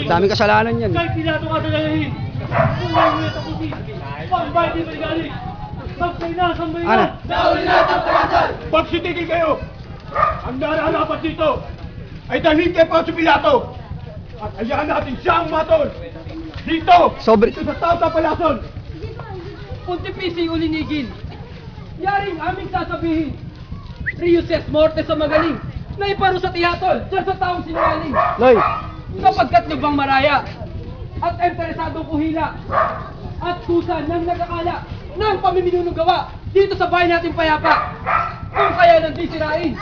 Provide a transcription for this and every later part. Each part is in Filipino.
Daming kasalanan yan. Kahit pinato ka dalahin. Kung may tapusin. Pambay di maligali. Sambay na. Ano? Nauli na ang palasan. Pagsitigil kayo. Ang nararapat dito ay dalhin kay Poncio Pilato. At hayaan natin siyang matol. Dito. Dito sa tao sa palason. Pontifici ulinigin. Yaring aming sasabihin. Rius es morte sa magaling. Na iparusa tihatol dyan sa taong sinungaling. Loy. Sapagkat lubang maraya at interesadong kuhila at kusa ng nagkakala ng pamiminunong gawa dito sa bayan natin payapa. Kung kaya nang disirain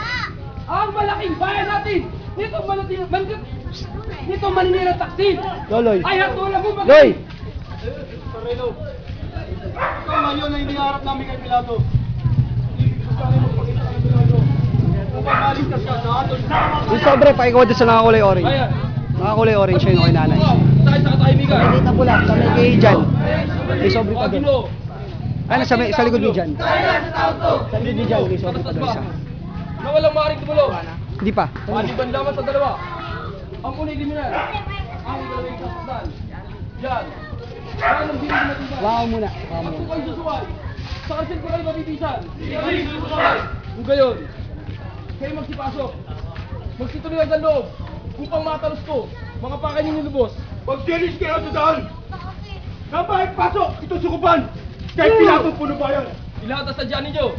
ang malaking bayan natin nitong maninirang taksin Loy. ay hatulang mo Loy. Sareno, ikaw ngayon ay hiniharap namin kay Pilato. Ibig sabihin mo pagkita kay Pilato. Upang maligtas ka sa aton sa mga Yung sobre, paikaw din sa nakakulay orange. Ayan. Nakakulay orange yun, okay nanay. Tayo sa katahimikan. May dita pula, sa may kay dyan. May sobre pa doon. Ginoo. Ano, sa likod ni dyan. Tayo sa tao to. Sa likod ni dyan, may sobre pa doon isa. Na walang maaaring tumulo. Hindi pa. Maliban lamang sa dalawa. Ang unay kriminal. Ang dalawang kasasdan. Yan. Yan ang binigyan natin ba? Wow muna. At kung kayo susuway, sa kasil ko kayo mabibisan. Kung gayon, kayo magsipasok. Magsituloy ang loob upang matalos ko mga pakay ninyo lubos. Pagdilis kayo sa daan! Nabahit pasok! Ito sukupan! Kay Pilato puno bayan! Ilahat ang sadya ninyo.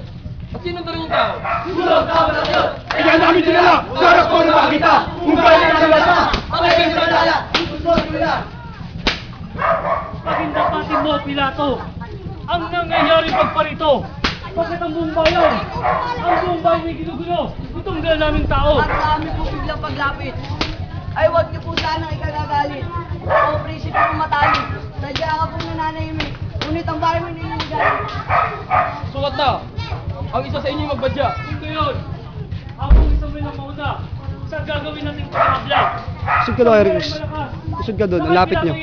At sinong dala yung tao? Susunod ka ba natin? Kaya namin sinala! Sarap ko na makita! Kung kaya na nalala! Patay kayo sa nalala! Susunod ko na! Pakindapatin mo, Pilato, ang nangyayari pagparito. Bakit ang buong bayan? Ang buong bayan may ginugulo. Itong gala naming tao. At sa amin po biglang paglapit, ay huwag niyo po sanang ikagagalit. O prinsipe kong matalik, sadya ka pong nananahimik, ngunit ang bayan mo nililigalit. Sukat na! Ang isa sa inyo yung magbadya. Kung gayon, habang isang may mauna sa gagawin nating pangabla. Usod ka doon, Eric. Usod ka doon, ang lapit nyo.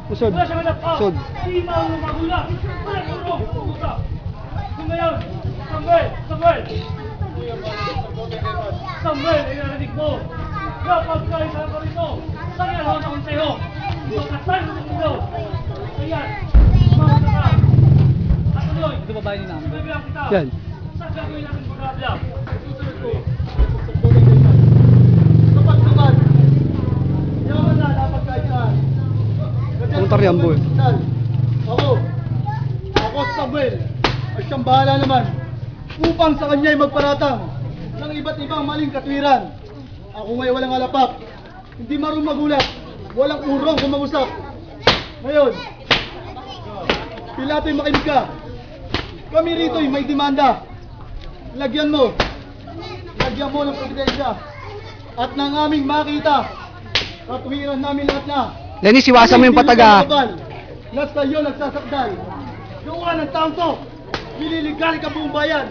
Usod. Wala siyang hanap. Usod. Di maunong magulat. Wala tulong. Pumunta. Kung ngayon, Samuel, ay narinig mo. Kapag kayo sa parito, sa gano'n sa konseho, magkasal mo ng mundo. Ayan, mamunta ka. At tuloy, Ito babae ni namin. bibilang kita. Yan. Sa gagawin natin pag-abla. Susunod ko. Kapag naman, yaman na dapat kahit saan. Ang taryambo eh. Ako Samuel, ay siyang bahala naman upang sa kanya'y magparatang ng iba't ibang maling katwiran. Ako ngay walang alapak, hindi marunong magulat, walang urong kung mag-usap. Ngayon, Pilato'y makinig ka. Kami rito'y may demanda. Lagyan mo ng providensya at nang aming makita katwiran namin lahat na Lenny, siwasan mo yung pataga. na sa iyo nagsasakdal. Gawa ng taong to, nililigali ka buong bayan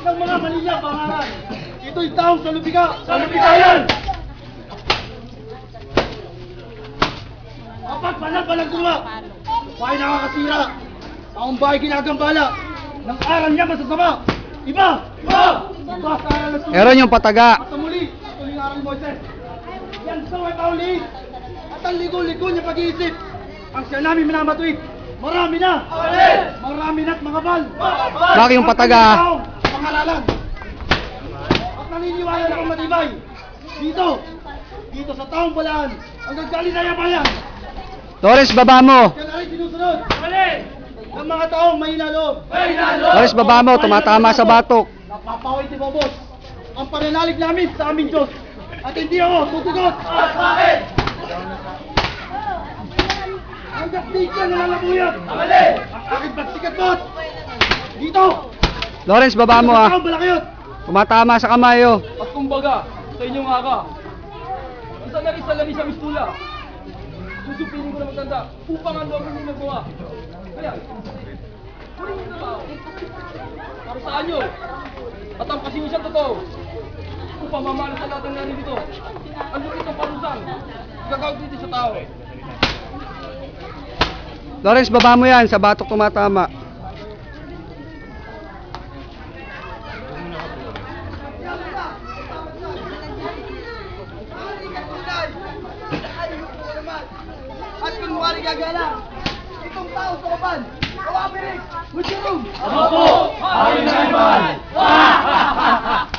ng mga malilang pangalan. Ito'y taong salubiga. Salubigayan! Kapag balang gumawa, bahay nakakasira. Taong bahay ginagambala. Ng aral niya masasama. Iba sa aral ng sulit. Meron yung pataga. At sa muli, ito yung aral ni Moises. Yan sa may pauliin. At ang ligo-ligo niya pag-iisip. Ang siya namin minamatuig. Marami na! Marami na't mga bal! Bakit yung pataga? Pangalalan! At naniniwala na akong matibay. Dito sa taong balaan, ang nagkalinaya bayan. Torres, baba mo. Yan ay sinusunod. Ng mga taong may loob. Torres, baba mo. Tumatama sa batok. Napapaway si Bobos. Ang pananalig namin sa aming Diyos. At hindi ako tutugot. Bakit? Hanggat di ka nalalabuyan. Ang aking pagsikat bot. Dito. Lawrence, baba mo Ang ah. taong balakayot. Tumatama sa kamay oh. At kumbaga, sa inyong haka, isa na rin sa labi sa mistula. Susupirin ko na magtanda upang ang loob ninyo magawa. Kaya, kunin niyo na tao. Para saan nyo? At ang pasimusyang totoo upang mamalas sa lahat ng nanin dito. Ang lupit ng parusan, gagawin dito sa tao. Lawrence, baba mo yan. Sa batok tumatama. pare gagala. Itong tao sa kapan. Kawapirik! Mushroom! Ako po, Hari Naiman!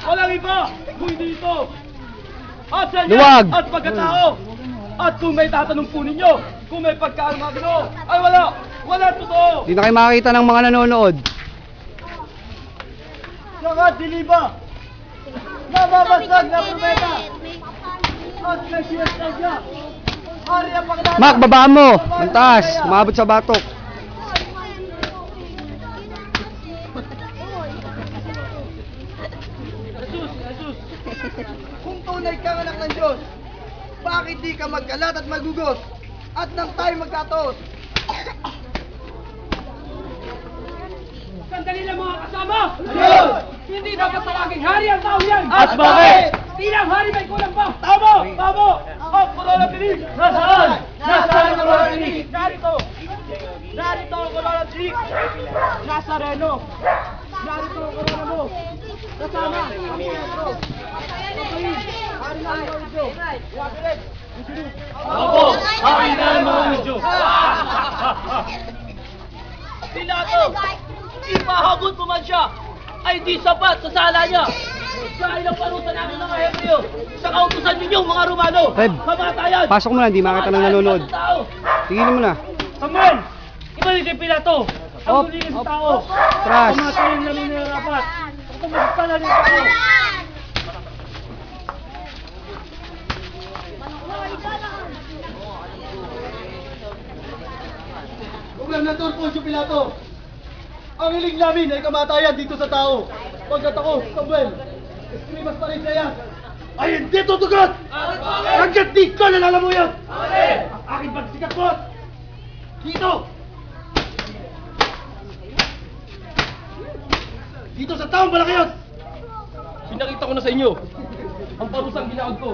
Walang iba! Kung hindi ito! At sa Luwag! at pagkatao! At kung may tatanong po ninyo, kung may pagkaano mga Ginoo, ay wala! Wala totoo! Di na kayo makakita ng mga nanonood. Saka diliba. Nababasag na propeta. At nagsiyasadya. Hari ang pagdala. Mac, babaan mo. Ang taas. Umabot sa batok. Kung tunay kang anak ng Diyos, bakit di ka magkalat at magugos? At nang tayo magkataos? Sandali lang mga kasama! Ayun! Hindi dapat tawaging hari ang tao yan! At bakit? Bilang hari may kulang pa! Tama! Tama! Ang Corona Tinig! Nasaan? Nasaan ang Corona Tinig? Narito! Narito ang Corona Tinig! Nazareno! Narito ang Corona mo! Kasama! Ang Pedro! Hari na ang Medyo! Wabiret! Ako, Hari Naiman medyo. Pilato! Ipahabot mo man siya! Ay di sapat sa sala niya! Dahil ang parusa namin mga Hebreo sa kautusan ninyo mga Romano! Red, Kamatayan! pasok mo na, hindi makita ng nanonood. Tingin mo na. Samuel, ibalik kay Pilato. Ang Op, tulinis op. sa tao. Tras. Pumatayin namin na rapat. Kung magpala ng tao. Gobernador Poncio Pilato, ang hiling namin ay kamatayan dito sa tao. Pagkat ako, Samuel, Escribas Parisayas, ay hindi tutugot! Hanggat di ko nalalamuyan! Ang aking pagsikat po! Dito! Dito sa taong Balakayos! Pinakita ko na sa inyo ang parusang ginawag ko.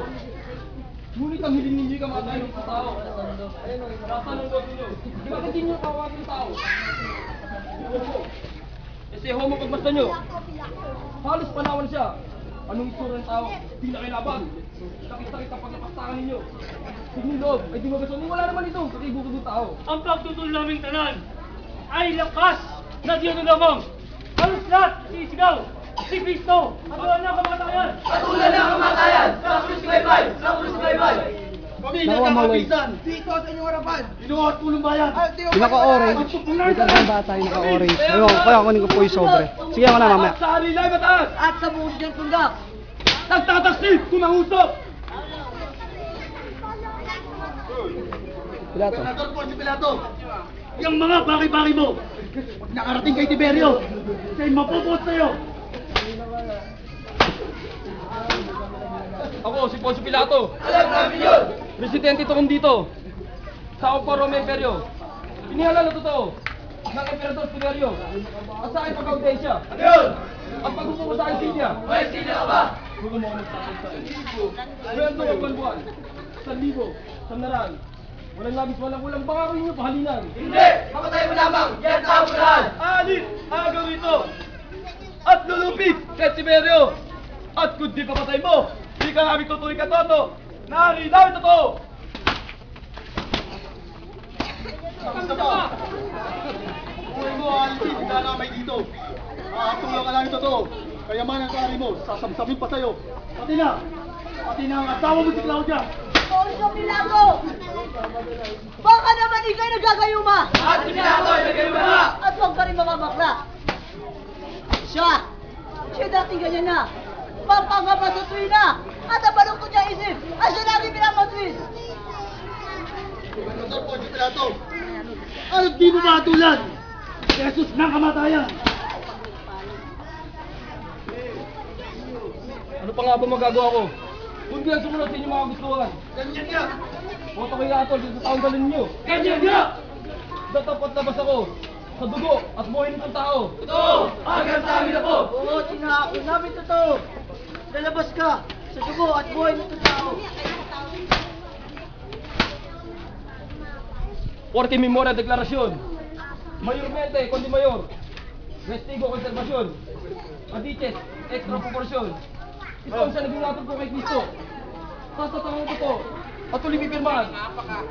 Ngunit ang hiling ninyo kamatayan ng tao. Nasa ng loob ninyo. Bakit hindi nyo kawagin ng tao? Kasi homo pagmasdan nyo. Halos panawan siya. Anong itsura ng tao? Di na kailaban. Sakit-sakit ang pagnapastakan ninyo. Tignan loob ay di magasoni. Wala naman ito. Kakibukod ng tao. Ang pagtutol naming tanan ay lakas na Diyan lamang. Halos lahat sisigaw. Si Cristo, at wala na kamatayan. Patulan na kamatayan! Sa krus baybay! Sa krus baybay! Kami Naku, nagkakapisan! Dito sa inyong harapan! Inuha at pulong bayan! Yung naka-orange. May talagang bata yung naka-orange. Ayun, kaya kunin ko po yung sobre. Sige ako na mamaya. At sa halila ay mataas. At sa buong diyang tunggak! Nagtataksil kung mahusap. Pilato. Gobernador Poncio Pilato, yung mga baki-baki mo, pag nakarating kay Tiberio, siya'y mapupuot sa'yo! Ako, si Poncio Pilato. Alam namin yun! Presidente ito kong dito. Sa Opo Roma Imperio. Inihalal na totoo ng Emperador Tiberio. At sa aking pag-audensya. Ano yun? At pag-upo ko sa aking silya. May sino ka ba? Huwag mo ako magsasalita. Kwento ko buwan-buwan. 1,000. Sandaran. Walang labis, walang kulang. Baka ko ninyo pahalinan. Hindi! Papatay mo lamang! Yan tao mo lahat! Alit! Agaw ito! At lulupit kay Tiberio! At kung di papatay mo, di ka namin tutuloy ka toto! Nari namin totoo! Isa pa! Kung mo alisin, hindi na may dito. Tulong ka lang yung totoo. Kayamanan sa ari mo, sasamsamin pa sa'yo. Pati na ang asawa mo si Claudia. Poncio Pilato! Baka naman ikay nagagayuma! At si Pilato ay nagayuma na! At huwag ka rin mamabakla! Siya dating ganyan na! Pampangapasutwi na! At ang balungkot niya isip! Ay siya natin pinamatwis! Gobernador Poncio Pilato, ano di mo matulad? Jesus ng kamatayan. Ano pa nga ba magagawa ko? Kundi ang sumunod sa inyong mga gustuhan. Ganyan nga. Boto kayo atol sa taong dalhin ninyo. Ganyan nga! Datapat labas ako sa dugo at buhay nitong tao. Totoo! Hanggang sa amin ako! Oo, tinahakot namin totoo! Lalabas ka sa dugo at buhay ng tao! Porque memoria deklarasyon. Mayormente, kundi mayor. Restigo konserbasyon. Adiches, extra proportion. Ito ang sa naging atol ko kay Cristo. Sa tatawang ko to, at tuloy pipirmahan.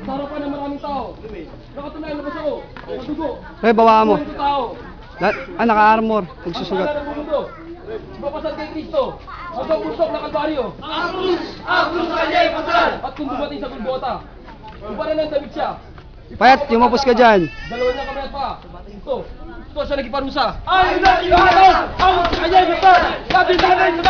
Sa harapan ng maraming tao. Nakatunayan na ba ako? Madugo. Pre, bawaan mo. Ito tao. Naka-armor. Ang Nagsusugat. pangalan ng mundo. Ipapasal kay Kristo. Hanggang pusok ng Kalbaryo. Ang krus sa kanya ipasal. At kung dumating sa Golgota, kumparan ng damit siya. Payat, yumapos ka dyan. Dalawa niyang kamay at paa. Ito siya nagkiparusa. Ay, na iwanan! Ang krus sa kanya ipasal. Sabi namin sa